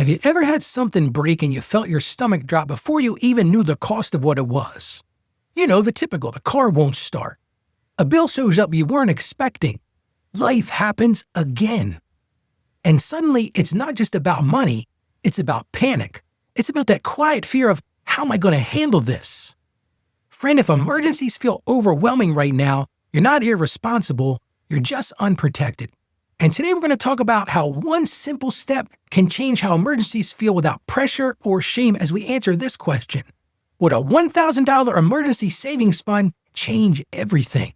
Have you ever had something break and you felt your stomach drop before you even knew the cost of what it was? You know, the typical, the car won't start. A bill shows up you weren't expecting. Life happens again. And suddenly, it's not just about money, it's about panic. It's about that quiet fear of, how am I going to handle this? Friend, if emergencies feel overwhelming right now, you're not irresponsible, you're just unprotected. And today we're going to talk about how one simple step can change how emergencies feel without pressure or shame as we answer this question. Would a $1,000 emergency savings fund change everything?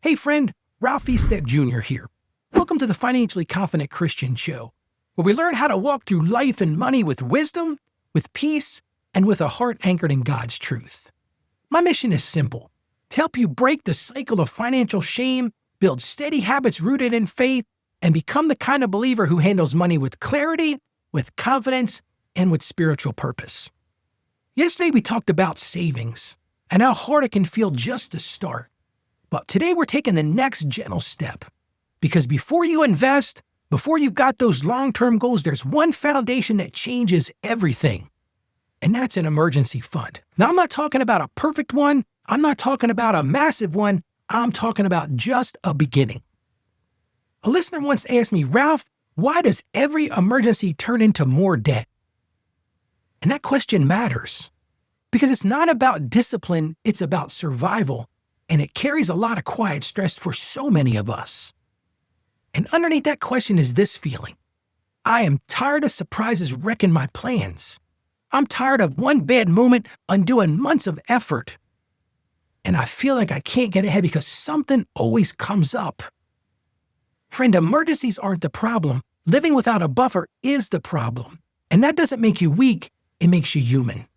Hey friend, Ralph E. Stepp Jr. here. Welcome to the Financially Confident Christian Show, where we learn how to walk through life and money with wisdom, with peace, and with a heart anchored in God's truth. My mission is simple: to help you break the cycle of financial shame, build steady habits rooted in faith, and become the kind of believer who handles money with clarity, with confidence, and with spiritual purpose. Yesterday we talked about savings and how hard it can feel just to start. But today we're taking the next gentle step. Because before you invest, before you've got those long-term goals, there's one foundation that changes everything. And that's an emergency fund. Now, I'm not talking about a perfect one. I'm not talking about a massive one. I'm talking about just a beginning. A listener once asked me, Ralph, why does every emergency turn into more debt? And that question matters. Because it's not about discipline, it's about survival. And it carries a lot of quiet stress for so many of us. And underneath that question is this feeling: I am tired of surprises wrecking my plans. I'm tired of one bad moment undoing months of effort. And I feel like I can't get ahead because something always comes up. Friend, emergencies aren't the problem. Living without a buffer is the problem. And that doesn't make you weak, it makes you human.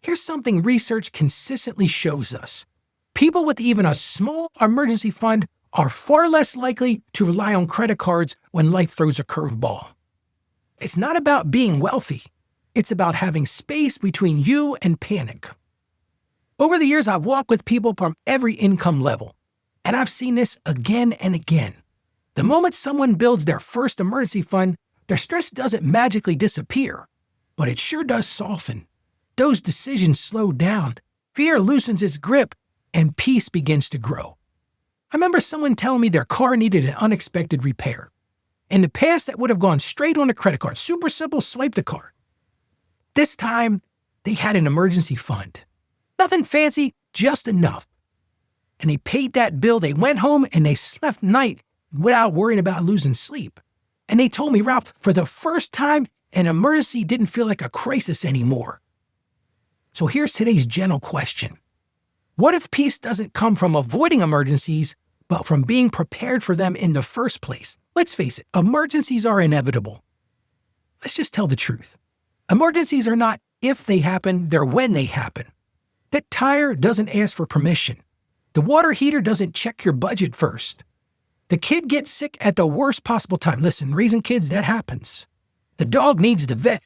Here's something research consistently shows us. People with even a small emergency fund are far less likely to rely on credit cards when life throws a curveball. It's not about being wealthy. It's about having space between you and panic. Over the years, I've walked with people from every income level, and I've seen this again and again. The moment someone builds their first emergency fund, their stress doesn't magically disappear, but it sure does soften. Those decisions slow down, fear loosens its grip, and peace begins to grow. I remember someone telling me their car needed an unexpected repair. In the past, that would have gone straight on a credit card. Super simple, swipe the card. This time, they had an emergency fund. Nothing fancy, just enough. And they paid that bill, they went home, and they slept night without worrying about losing sleep. And they told me, Ralph, for the first time, an emergency didn't feel like a crisis anymore. So here's today's gentle question. What if peace doesn't come from avoiding emergencies, but from being prepared for them in the first place? Let's face it, emergencies are inevitable. Let's just tell the truth. Emergencies are not if they happen, they're when they happen. That tire doesn't ask for permission. The water heater doesn't check your budget first. The kid gets sick at the worst possible time. Listen, raising kids, that happens. The dog needs the vet.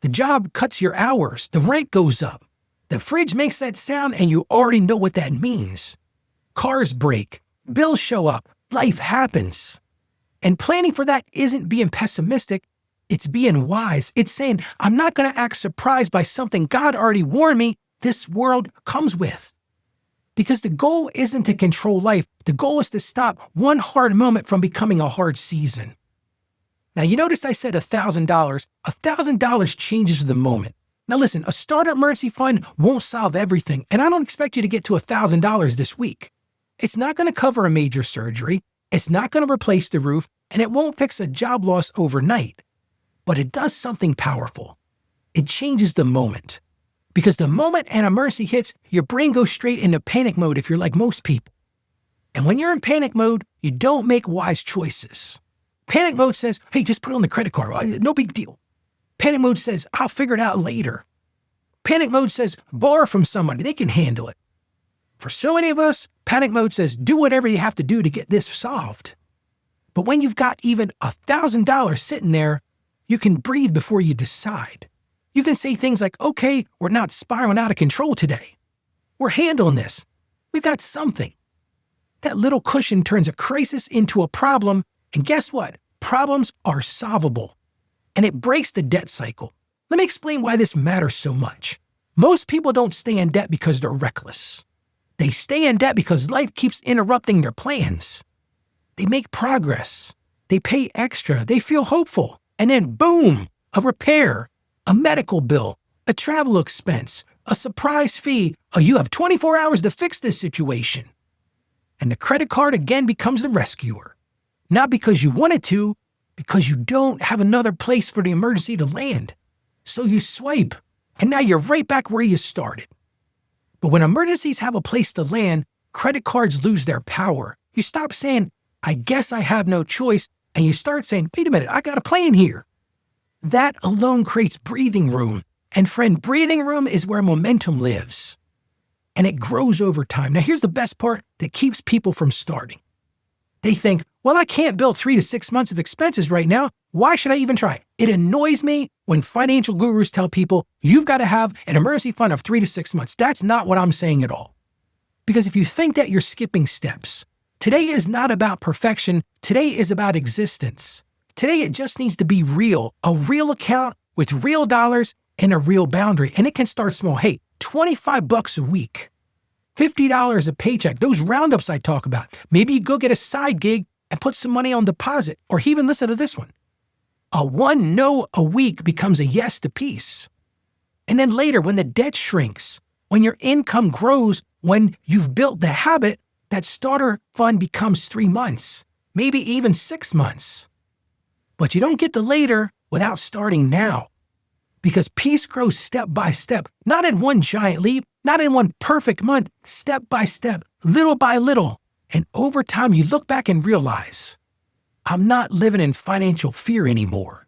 The job cuts your hours. The rent goes up. The fridge makes that sound and you already know what that means. Cars break. Bills show up. Life happens. And planning for that isn't being pessimistic. It's being wise. It's saying, I'm not going to act surprised by something God already warned me this world comes with. Because the goal isn't to control life. The goal is to stop one hard moment from becoming a hard season. Now, you noticed I said $1,000. $1,000 changes the moment. Now listen, a starter emergency fund won't solve everything, and I don't expect you to get to $1,000 this week. It's not going to cover a major surgery, it's not going to replace the roof, and it won't fix a job loss overnight. But it does something powerful. It changes the moment. Because the moment an emergency hits, your brain goes straight into panic mode if you're like most people. And when you're in panic mode, you don't make wise choices. Panic mode says, hey, just put it on the credit card, no big deal. Panic mode says, I'll figure it out later. Panic mode says, borrow from somebody, they can handle it. For so many of us, panic mode says, do whatever you have to do to get this solved. But when you've got even $1,000 sitting there, you can breathe before you decide. You can say things like, okay, we're not spiraling out of control today. We're handling this. We've got something. That little cushion turns a crisis into a problem, and guess what? Problems are solvable. And it breaks the debt cycle. Let me explain why this matters so much. Most people don't stay in debt because they're reckless. They stay in debt because life keeps interrupting their plans. They make progress. They pay extra. They feel hopeful. And then boom, a repair, a medical bill, a travel expense, a surprise fee. Oh, you have 24 hours to fix this situation. And the credit card again becomes the rescuer. Not because you wanted to, because you don't have another place for the emergency to land. So you swipe, and now you're right back where you started. But when emergencies have a place to land, credit cards lose their power. You stop saying, I guess I have no choice, and you start saying, wait a minute, I got a plan here. That alone creates breathing room. And friend, breathing room is where momentum lives. And it grows over time. Now here's the best part that keeps people from starting. They think, well, I can't build 3 to 6 months of expenses right now. Why should I even try? It annoys me when financial gurus tell people, you've got to have an emergency fund of 3 to 6 months. That's not what I'm saying at all. Because if you think that, you're skipping steps. Today is not about perfection. Today is about existence. Today it just needs to be real. A real account with real dollars and a real boundary. And it can start small. Hey, $25 a week, $50 a paycheck, those roundups I talk about. Maybe you go get a side gig and put some money on deposit, or even listen to this one. A 1 no a week becomes a yes to peace. And then later, when the debt shrinks, when your income grows, when you've built the habit, that starter fund becomes 3 months, maybe even 6 months. But you don't get to later without starting now. Because peace grows step by step, not in one giant leap, not in one perfect month, step by step, little by little. And over time, you look back and realize, I'm not living in financial fear anymore.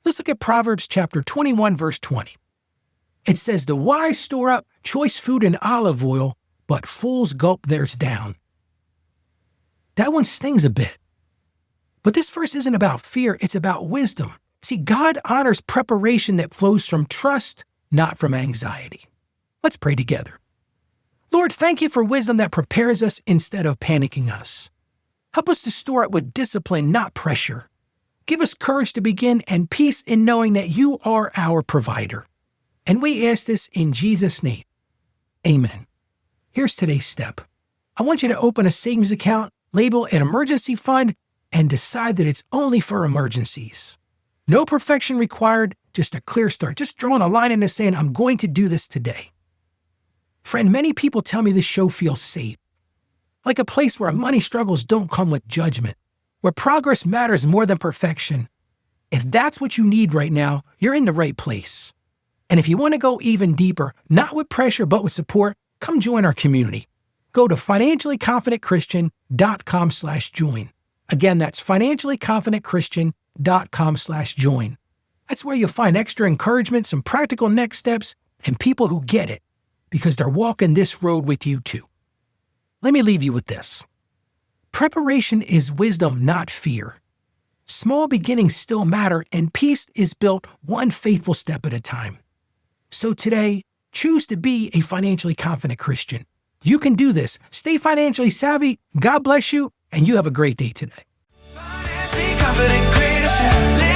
Let's look at Proverbs chapter 21, verse 20. It says, the wise store up choice food and olive oil, but fools gulp theirs down. That one stings a bit. But this verse isn't about fear, it's about wisdom. See, God honors preparation that flows from trust, not from anxiety. Let's pray together. Lord, thank you for wisdom that prepares us instead of panicking us. Help us to store it with discipline, not pressure. Give us courage to begin and peace in knowing that you are our provider. And we ask this in Jesus' name. Amen. Here's today's step. I want you to open a savings account, label an emergency fund, and decide that it's only for emergencies. No perfection required, just a clear start. Just drawing a line in the sand, I'm going to do this today. Friend, many people tell me this show feels safe. Like a place where money struggles don't come with judgment, where progress matters more than perfection. If that's what you need right now, you're in the right place. And if you want to go even deeper, not with pressure but with support, come join our community. Go to financiallyconfidentchristian.com/join. Again, that's financiallyconfidentchristian.com/join. That's where you'll find extra encouragement, some practical next steps, and people who get it because they're walking this road with you too. Let me leave you with this. Preparation is wisdom, not fear. Small beginnings still matter, and peace is built one faithful step at a time. So today, choose to be a financially confident Christian. You can do this. Stay financially savvy. God bless you, and you have a great day today. Financially confident Christian.